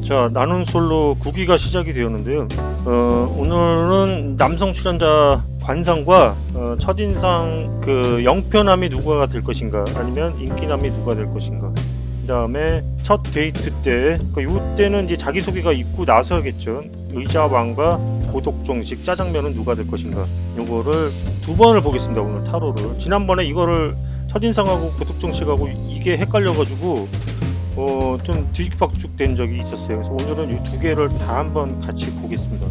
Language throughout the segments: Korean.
자, 나는 솔로 9기가 시작이 되었는데요. 오늘은 남성 출연자 관상과 첫인상 그 영표남이 누가 될 것인가, 아니면 인기남이 누가 될 것인가. 그 다음에 첫 데이트 때, 이때는 이제 자기소개가 있고 나서야겠죠. 의자왕과 고독정식 짜장면은 누가 될 것인가. 요거를 두 번을 보겠습니다. 오늘 타로를. 지난번에 이거를 첫인상하고 고독정식하고 이게 헷갈려가지고 좀 뒤죽박죽 된 적이 있었어요. 그래서 오늘은 이 두 개를 다 한번 같이 보겠습니다.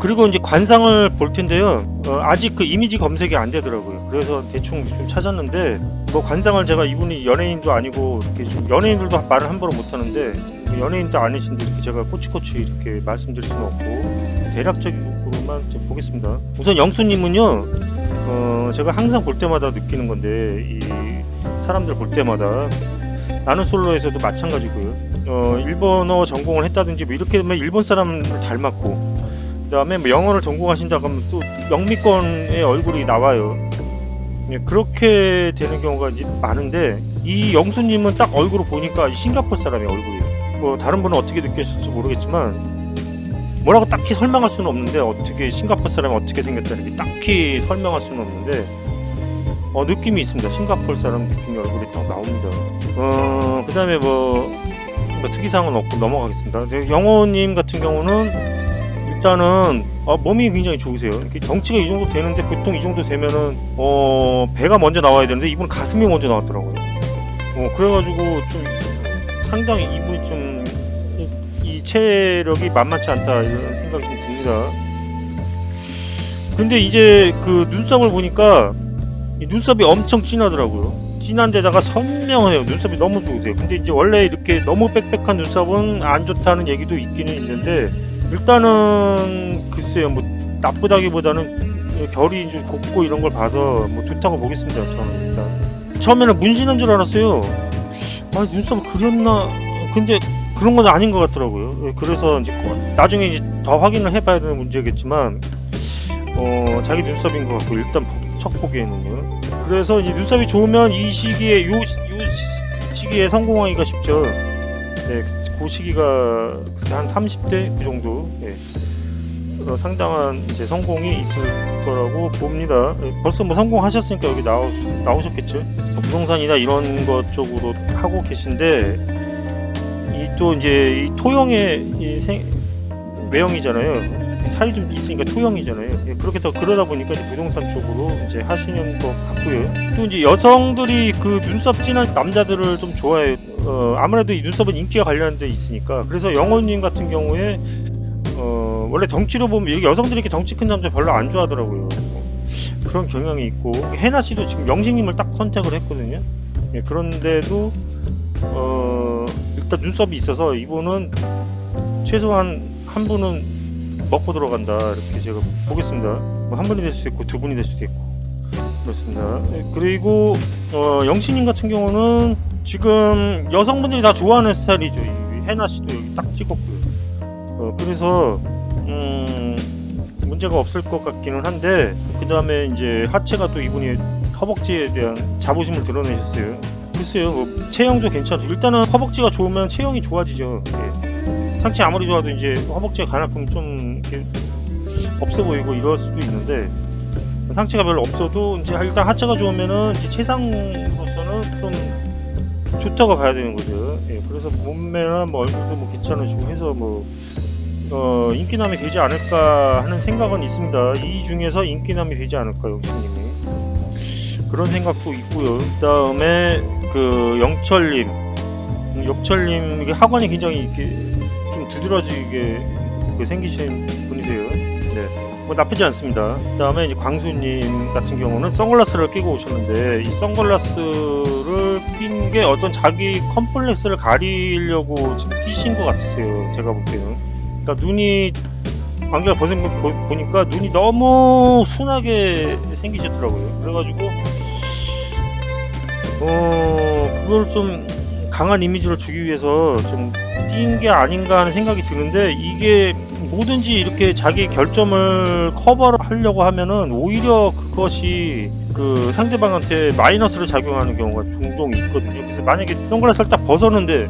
그리고 이제 관상을 볼 텐데요. 아직 그 이미지 검색이 안 되더라고요. 그래서 대충 좀 찾았는데, 뭐 관상을 제가, 이분이 연예인도 아니고 이렇게 좀, 연예인들도 말을 함부로 못 하는데 연예인도 아니신데 이렇게 제가 꼬치꼬치 이렇게 말씀드릴 수는 없고 대략적으로만 좀 보겠습니다. 우선 영수님은요, 제가 항상 볼 때마다 느끼는 건데, 이 사람들 볼 때마다 나는 솔로에서도 마찬가지고요. 일본어 전공을 했다든지 뭐 이렇게 되면 일본 사람을 닮았고, 그 다음에 뭐 영어를 전공하신다고 하면 또 영미권의 얼굴이 나와요. 그렇게 되는 경우가 이제 많은데, 이 영수님은 딱 얼굴을 보니까 싱가포르 사람의 얼굴이에요. 뭐 다른 분은 어떻게 느꼈을지 모르겠지만 뭐라고 딱히 설명할 수는 없는데, 어떻게 싱가포르 사람이 어떻게 생겼다는 게 딱히 설명할 수는 없는데 느낌이 있습니다. 싱가포르 사람 느낌이 얼굴이 딱 나옵니다. 그 다음에 뭐 특이사항은 없고 넘어가겠습니다. 영호님 같은 경우는 일단은 몸이 굉장히 좋으세요. 덩치가 이 정도 되는데, 보통 이 정도 되면은 배가 먼저 나와야 되는데 이분은 가슴이 먼저 나왔더라고요. 그래가지고 좀 상당히 이분이 좀 이 체력이 만만치 않다, 이런 생각이 좀 듭니다. 근데 이제 그 눈썹을 보니까 이 눈썹이 엄청 진하더라고요. 진한데다가 선명해요. 눈썹이 너무 좋으세요. 근데 이제 원래 이렇게 너무 빽빽한 눈썹은 안 좋다는 얘기도 있기는 있는데, 일단은 글쎄요, 뭐 나쁘다기보다는 결이 이제 곱고 이런 걸 봐서 뭐 좋다고 보겠습니다. 저는 일단 처음에는 문신한 줄 알았어요. 눈썹을 그렸나. 근데 그런 건 아닌 것 같더라고요. 그래서 이제 나중에 이제 더 확인을 해봐야 되는 문제겠지만, 자기 눈썹인 것 같고, 일단 첫 보기에는요. 그래서 이제 눈썹이 좋으면 이 시기에, 요 시기에 성공하기가 쉽죠. 네, 그 시기가 한 30대 그 정도. 네. 상당한 이제 성공이 있을 거라고 봅니다. 벌써 뭐 성공하셨으니까 여기 나오셨겠죠. 부동산이나 이런 것 쪽으로 하고 계신데, 또 이제 이 토형의 외형이잖아요. 살이 좀 있으니까 토형이잖아요. 그렇게 더 그러다 보니까 이제 부동산 쪽으로 이제 하시는 것 같고요. 또 이제 여성들이 그 눈썹 진한 남자들을 좀 좋아해요. 아무래도 이 눈썹은 인기가 관련돼 있으니까. 그래서 영호님 같은 경우에 원래 덩치로 보면 여성들이 이렇게 덩치 큰 남자 별로 안 좋아하더라고요. 그런 경향이 있고, 해나 씨도 지금 영식님을 딱 선택을 했거든요. 그런데도 일단 눈썹이 있어서 이분은 최소한 한 분은 먹고 들어간다, 이렇게 제가 보겠습니다. 뭐 한 분이 될 수도 있고 두 분이 될 수도 있고 그렇습니다. 그리고 영신님 같은 경우는 지금 여성분들이 다 좋아하는 스타일이죠. 해나 씨도 여기 딱 찍었고요. 그래서 문제가 없을 것 같기는 한데, 그 다음에 이제 하체가 또 이분이 허벅지에 대한 자부심을 드러내셨어요. 글쎄요, 뭐 체형도 괜찮죠. 일단은 허벅지가 좋으면 체형이 좋아지죠. 상체 아무리 좋아도 이제 허벅지가 가나끔 좀 이렇게 없어 보이고 이럴 수도 있는데, 상체가 별로 없어도 이제 일단 하체가 좋으면은 이제 체상으로서는 좀 좋다고 봐야 되는 거죠. 그래서 몸매나 뭐 얼굴도 뭐 괜찮으시고 해서 뭐 인기남이 되지 않을까 하는 생각은 있습니다. 이 중에서 인기남이 되지 않을까, 영수님이. 그런 생각도 있고요. 그 다음에 그 영철님, 이게 학원이 굉장히 이렇게 좀 두드러지게 생기신 분이세요. 네, 뭐 나쁘지 않습니다. 그 다음에 이제 광수님 같은 경우는 선글라스를 끼고 오셨는데, 이 선글라스를 낀 게 어떤 자기 컴플렉스를 가리려고 지금 끼신 것 같으세요. 제가 볼 때는. 그러니까 눈이, 안경을 보니까 눈이 너무 순하게 생기셨더라고요. 그래가지고 그걸 좀 강한 이미지를 주기 위해서 좀 띈 게 아닌가 하는 생각이 드는데, 이게 뭐든지 이렇게 자기 결점을 커버를 하려고 하면은 오히려 그것이 그 상대방한테 마이너스를 작용하는 경우가 종종 있거든요. 그래서 만약에 선글라스를 딱 벗었는데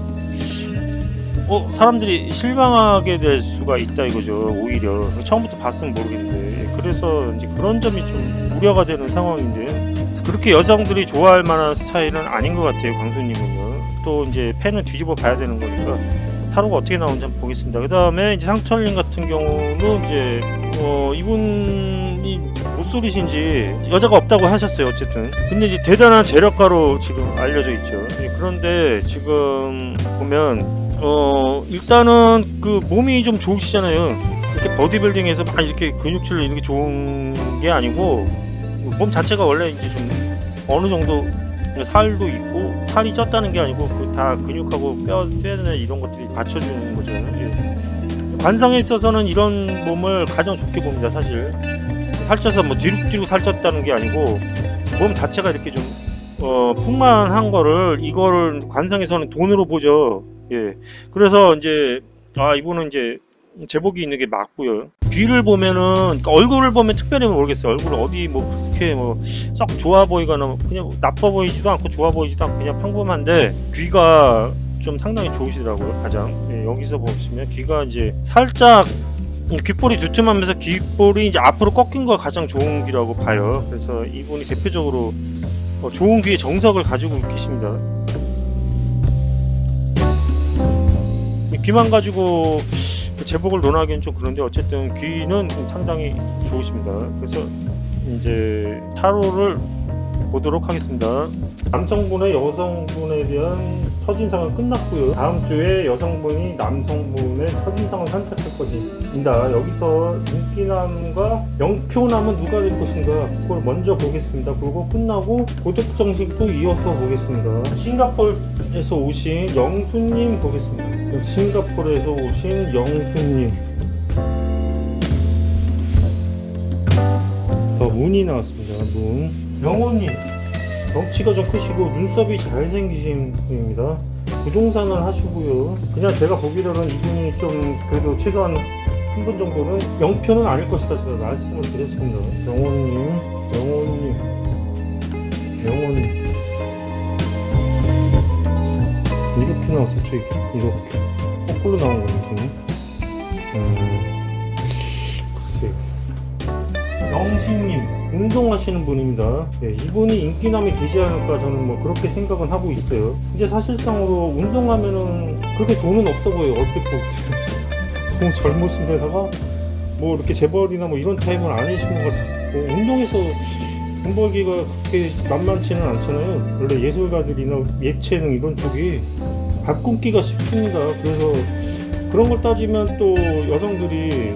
사람들이 실망하게 될 수가 있다 이거죠. 오히려 처음부터 봤으면 모르겠는데, 그래서 이제 그런 점이 좀 우려가 되는 상황인데, 그렇게 여성들이 좋아할 만한 스타일은 아닌 것 같아요. 광수님은요. 또 이제 팬은 뒤집어 봐야 되는 거니까 타로가 어떻게 나오는지 한번 보겠습니다. 그 다음에 이제 상철님 같은 경우는 이제 이분이 무소리신지 여자가 없다고 하셨어요. 어쨌든 근데 이제 대단한 재력가로 지금 알려져 있죠. 그런데 지금 보면 일단은 그 몸이 좀 좋으시잖아요. 이렇게 보디빌딩에서 막 이렇게 근육질 이렇게 좋은 게 아니고, 몸 자체가 원래 이제 좀 어느 정도 살도 있고, 살이 쪘다는 게 아니고 그 다 근육하고 뼈나 이런 것들이 받쳐주는 거죠. 예. 관상에 있어서는 이런 몸을 가장 좋게 봅니다. 사실 살쪄서 뭐 뒤룩뒤룩 살쪘다는 게 아니고, 몸 자체가 이렇게 좀 풍만한 거를, 이거를 관상에서는 돈으로 보죠. 예. 그래서 이제 이분은 이제 제복이 있는 게 맞고요. 귀를 보면은, 그러니까 얼굴을 보면 특별히 모르겠어요. 얼굴 어디 뭐 그렇게 뭐 썩 좋아 보이거나 그냥 나빠 보이지도 않고 좋아 보이지도 않고 그냥 평범한데, 귀가 좀 상당히 좋으시더라고요. 가장 여기서 보시면 귀가 이제 살짝 귓볼이 두툼하면서 귓볼이 이제 앞으로 꺾인 거 가장 좋은 귀라고 봐요. 그래서 이분이 대표적으로 좋은 귀의 정석을 가지고 계십니다. 귀만 가지고 제복을 논하기는 좀 그런데, 어쨌든 귀는 상당히 좋으십니다. 그래서 이제 타로를 보도록 하겠습니다. 남성분의 여성분에 대한 첫인상은 끝났고요. 다음 주에 여성분이 남성분의 첫인상을 산책할 것입니다. 여기서 인기남과 영표남은 누가 될 것인가, 그걸 먼저 보겠습니다. 그리고 끝나고 고독 정식도 이어서 보겠습니다. 싱가포르에서 오신 영수님 보겠습니다. 싱가포르에서 오신 영수님. 더 문이 나왔습니다. 문. 영호님, 덩치가 좀 크시고 눈썹이 잘생기신 분입니다. 부동산을 하시고요. 그냥 제가 보기로는 이분이 좀 그래도 최소한 한 분 정도는 영표는 아닐 것이다 제가 말씀을 드렸습니다. 영호님 이렇게 나왔었죠. 이렇게 거꾸로 나온 거죠. 글쎄요. 영신님, 운동하시는 분입니다. 예, 이분이 인기남이 되지 않을까 저는 뭐 그렇게 생각은 하고 있어요. 근데 사실상으로 운동하면은 그렇게 돈은 없어 보여요. 얼핏 볼 때. 너무 젊으신데다가 뭐 이렇게 재벌이나 뭐 이런 타입은 아니신 것 같아요. 운동에서 돈 벌기가 그렇게 만만치는 않잖아요. 원래 예술가들이나 예체능 이런 쪽이 밥 굶기가 쉽습니다. 그래서 그런 걸 따지면 또 여성들이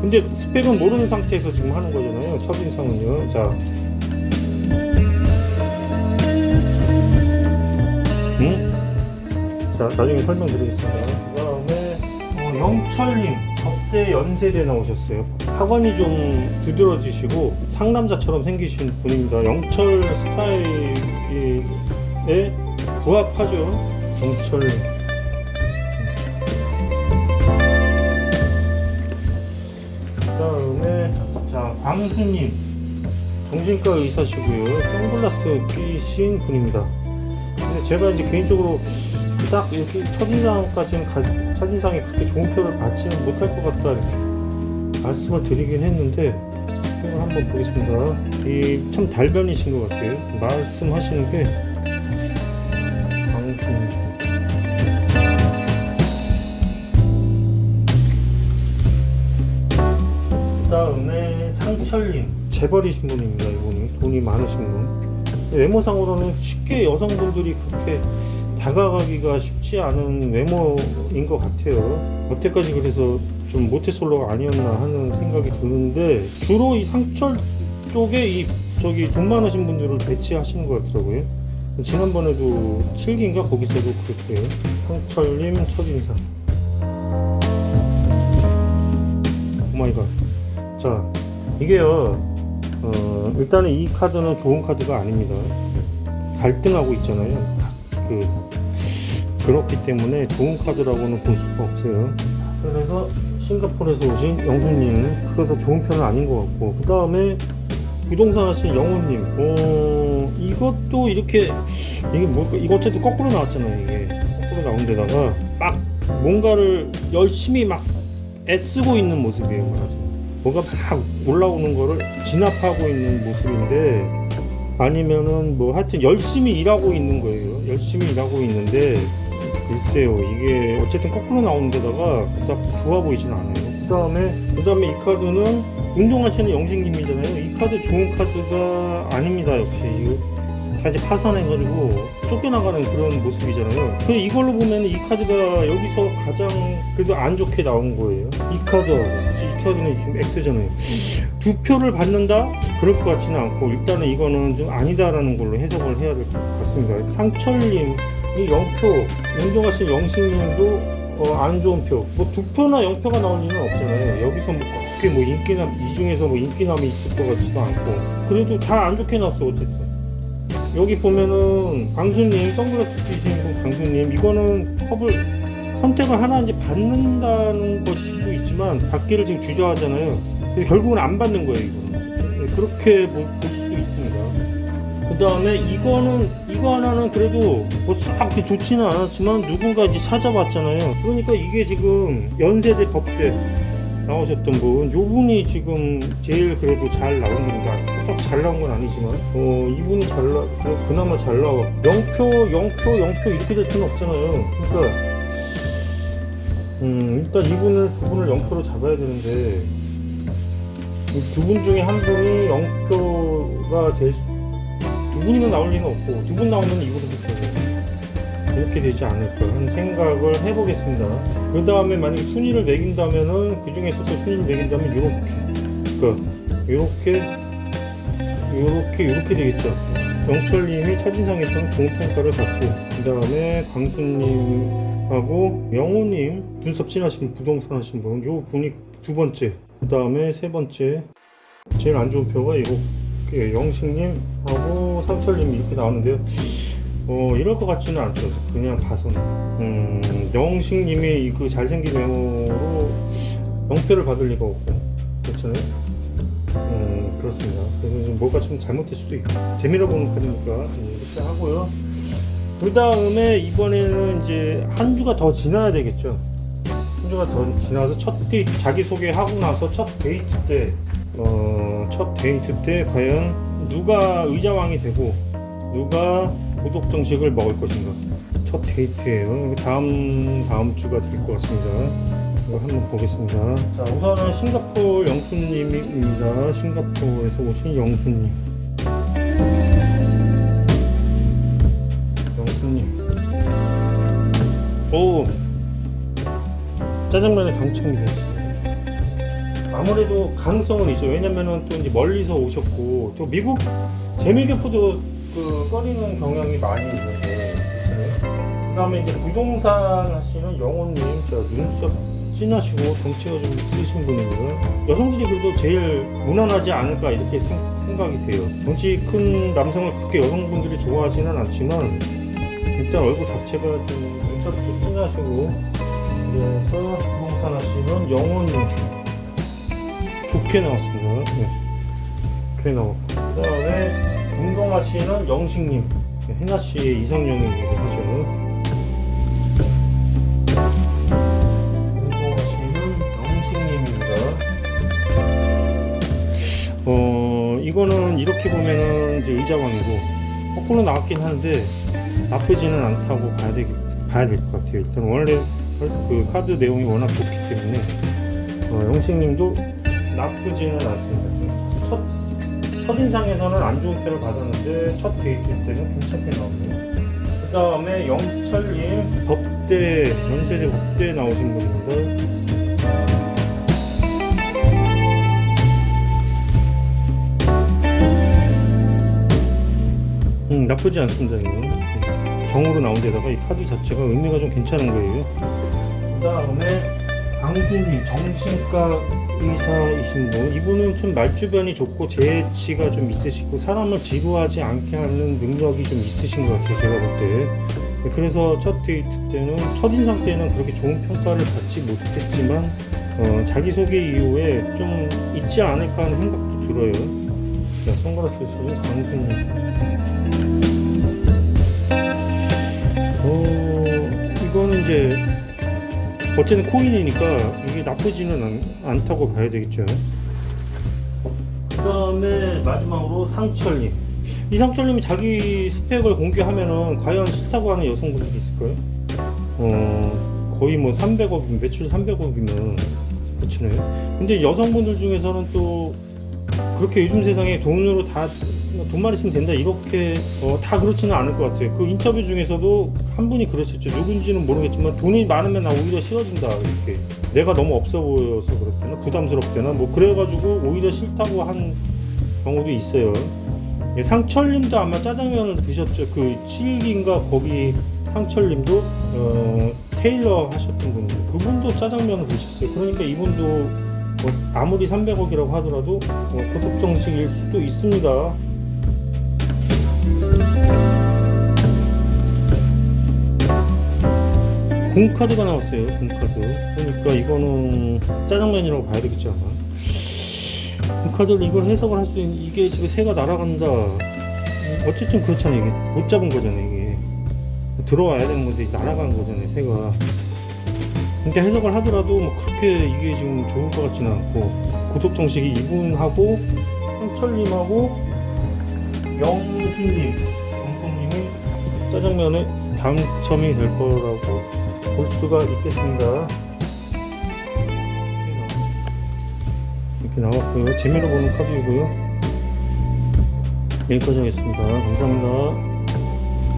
근데 스펙은 모르는 상태에서 지금 하는 거잖아요. 첫인상은요. 자, 자, 나중에 설명드리겠습니다. 그 다음에 영철님, 접대 연세대 나오셨어요. 학원이 좀 두드러지시고 상남자처럼 생기신 분입니다. 영철 스타일에 부합하죠. 영철님. 그다음에 자, 광수님, 정신과 의사시고요. 선글라스 끼신 분입니다. 근데 제가 이제 개인적으로 딱 이렇게 첫인상이 그렇게 좋은 표를 받지는 못할 것 같다 이렇게 말씀을 드리긴 했는데, 이걸 한번 보겠습니다. 이 참 달변이신 것 같아요. 말씀하시는 게. 광수님, 그 다음에 상철님, 재벌이신 분입니다. 이분이 돈이 많으신 분. 외모상으로는 쉽게 여성분들이 그렇게 다가가기가 쉽지 않은 외모인 것 같아요. 여태까지 그래서 좀 모태솔로가 아니었나 하는 생각이 드는데, 주로 이 상철 쪽에 이 저기 돈 많으신 분들을 배치하시는 것 같더라고요. 지난번에도 7기인가 거기서도 그렇고요. 상철님 첫인상. 오마이갓. 자, 이게요, 일단은 이 카드는 좋은 카드가 아닙니다. 갈등하고 있잖아요. 그렇기 때문에 좋은 카드라고는 볼 수가 없어요. 그래서 싱가포르에서 오신 영수님, 그래서 좋은 편은 아닌 것 같고, 그 다음에 부동산 하신 영호님, 이것도 이렇게, 이게 뭘까? 이거 어쨌든 거꾸로 나왔잖아요. 이게 거꾸로 나온 데다가 막 뭔가를 열심히 막 애쓰고 있는 모습이에요. 말하자면 뭐가 막 올라오는 거를 진압하고 있는 모습인데, 아니면은 뭐 하여튼 열심히 일하고 있는 거예요. 열심히 일하고 있는데 글쎄요, 이게 어쨌든 거꾸로 나오는 데다가 그닥 좋아 보이진 않아요. 그 다음에 이 카드는 운동하시는 영식님이잖아요. 이 카드 좋은 카드가 아닙니다. 역시 이거 다 이제 파산해가지고 쫓겨나가는 그런 모습이잖아요. 그 이걸로 보면 이 카드가 여기서 가장 그래도 안 좋게 나온 거예요. 이 카드는 지금 X잖아요. 두 표를 받는다? 그럴 것 같지는 않고, 일단은 이거는 좀 아니다라는 걸로 해석을 해야 될 것 같습니다. 상철님 이 0표, 운동하신 영식님도 안 좋은 표. 뭐 2표나 0표가 나올 리는 없잖아요. 여기서 뭐 그렇게 뭐 인기남, 이 중에서 뭐 인기남이 있을 것 같지도 않고, 그래도 다 안 좋게 나왔어. 어쨌든 여기 보면은 강수님, 선글라스 끼신 분 강수님, 이거는 컵을 선택을 하나 이제 받는다는 것일 수도 있지만 받기를 지금 주저하잖아요. 그래서 결국은 안 받는 거예요. 이거는 그렇게 볼 수도 있습니다. 그 다음에 이거 하나는 그래도 뭐싹 그렇게 좋지는 않았지만 누군가 이제 찾아봤잖아요. 그러니까 이게 지금 연세대 법대 나오셨던 분, 요 분이 지금 제일 그래도 잘 나온 겁니다. 썩 잘 나온 건 아니지만 이분이 그나마 잘 나와. 0표 이렇게 될 수는 없잖아요. 그러니까 일단 이분을 두 분을 0표로 잡아야 되는데, 두 분 중에 한 분이 0표가 두 분이나 나올 리는 없고, 두 분 나오면 이분도 이렇게 되지 않을까 하는 생각을 해보겠습니다. 그 다음에 만약에 순위를 매긴다면은, 그 중에서도 순위를 매긴다면 이렇게 되겠죠. 영철님이 첫인상에서는 좋은 평가를 받고, 그 다음에 강수님하고 영호님, 눈썹 진하신 부동산 하신 분, 요 분이 두 번째, 그 다음에 세 번째, 제일 안 좋은 표가 이렇게 영식님하고 상철님이 이렇게 나오는데요. 이럴 것 같지는 않죠. 그냥 봐서는. 영식님이 그 잘생긴 외모로 0표를 받을 리가 없고, 그렇잖아요. 그렇습니다. 그래서 좀 뭐가 좀 잘못될 수도 있고, 재미로 보는 카드니까 이렇게 하고요. 그 다음에 이번에는 이제 한 주가 더 지나야 되겠죠. 한 주가 더 지나서 첫 데이트, 자기소개하고 나서 첫 데이트 때 과연 누가 의자왕이 되고 누가 고독 정식을 먹을 것인가. 첫 데이트예요. 다음 주가 될 것 같습니다. 이거 한번 보겠습니다. 자, 우선은 싱가포르 영수님입니다. 싱가포르에서 오신 영수님. 오, 짜장면에 당첨이 됐어요. 아무래도 가능성은 있죠. 왜냐면은 또 이제 멀리서 오셨고, 또 미국 재미교포도 꺼리는 경향이 많이 있는데, 그 다음에 이제 부동산 하시는 영호님, 제가 눈썹 진하시고 덩치가 좀 있으신 분이고요. 여성들이 그래도 제일 무난하지 않을까 이렇게 생각이 돼요. 덩치 큰 남성을 그렇게 여성분들이 좋아하지는 않지만, 일단 얼굴 자체가 좀 눈썹도 진하시고, 그래서 부동산 하시는 영호님 좋게 나왔습니다. 네. 좋게 나왔고, 그 다음에 운동하시는 영식님, 해나씨의 이상형이기도 하죠. 운동하시는 영식님입니다. 이거는 이렇게 보면은 이제 의자왕이고, 거꾸로 나왔긴 하는데 나쁘지는 않다고 봐야 될 것 같아요. 일단 원래 그 카드 내용이 워낙 좋기 때문에 영식님도 나쁘지는 않습니다. 첫인상에서는 안 좋은 표를 받았는데 첫 데이트 때는 괜찮게 나오네요. 그 다음에 영철님, 연세대 법대 나오신 분입니다. 나쁘지 않습니다. 이거 정으로 나온 데다가 이 카드 자체가 의미가 좀 괜찮은 거예요. 그 다음에 강수님, 정신과 의사이신 분, 이분은 좀 말주변이 좋고 재치가 좀 있으시고 사람을 지루하지 않게 하는 능력이 좀 있으신 것 같아요. 제가 볼 때. 그래서 첫 데이트 때는, 첫인상 때는 그렇게 좋은 평가를 받지 못했지만 자기소개 이후에 좀 있지 않을까 하는 생각도 들어요. 자, 선글라스 쓰신 강수님. 이거는 이제 어쨌든 코인이니까 이게 나쁘지는 않다고 봐야 되겠죠. 그 다음에 마지막으로 상철님. 이 상철님이 자기 스펙을 공개하면은 과연 싫다고 하는 여성분들이 있을까요? 거의 뭐 300억, 매출 300억이면 그렇잖아요. 근데 여성분들 중에서는 또 그렇게 요즘 세상에 돈으로 다 돈만 있으면 된다 이렇게 다 그렇지는 않을 것 같아요. 그 인터뷰 중에서도 한 분이 그러셨죠. 누군지는 모르겠지만 돈이 많으면 나 오히려 싫어진다 이렇게. 내가 너무 없어 보여서 그렇대나 부담스럽대나 뭐 그래가지고 오히려 싫다고 한 경우도 있어요. 예, 상철님도 아마 짜장면을 드셨죠. 그 칠기인가 거기 상철님도 테일러 하셨던 분인데 그분도 짜장면을 드셨어요. 그러니까 이분도 뭐 아무리 300억이라고 하더라도 고속 정식일 수도 있습니다. 공카드가 나왔어요. 공카드. 그러니까 이거는 짜장면이라고 봐야 되겠지 아마. 공카드를 이걸 해석을 할 수 있는 이게 지금 새가 날아간다. 어쨌든 그렇잖아요. 이게 못 잡은 거잖아요. 이게 들어와야 되는 건데 날아간 거잖아요. 새가. 그러니까 해석을 하더라도 뭐 그렇게 이게 지금 좋을 것 같지는 않고 고속 정식이 이분하고 상철님하고 영수님은 짜장면에 당첨이 될 거라고 볼 수가 있겠습니다. 이렇게 나왔고요. 재미로 보는 카드이고요. 여기까지 하겠습니다. 감사합니다.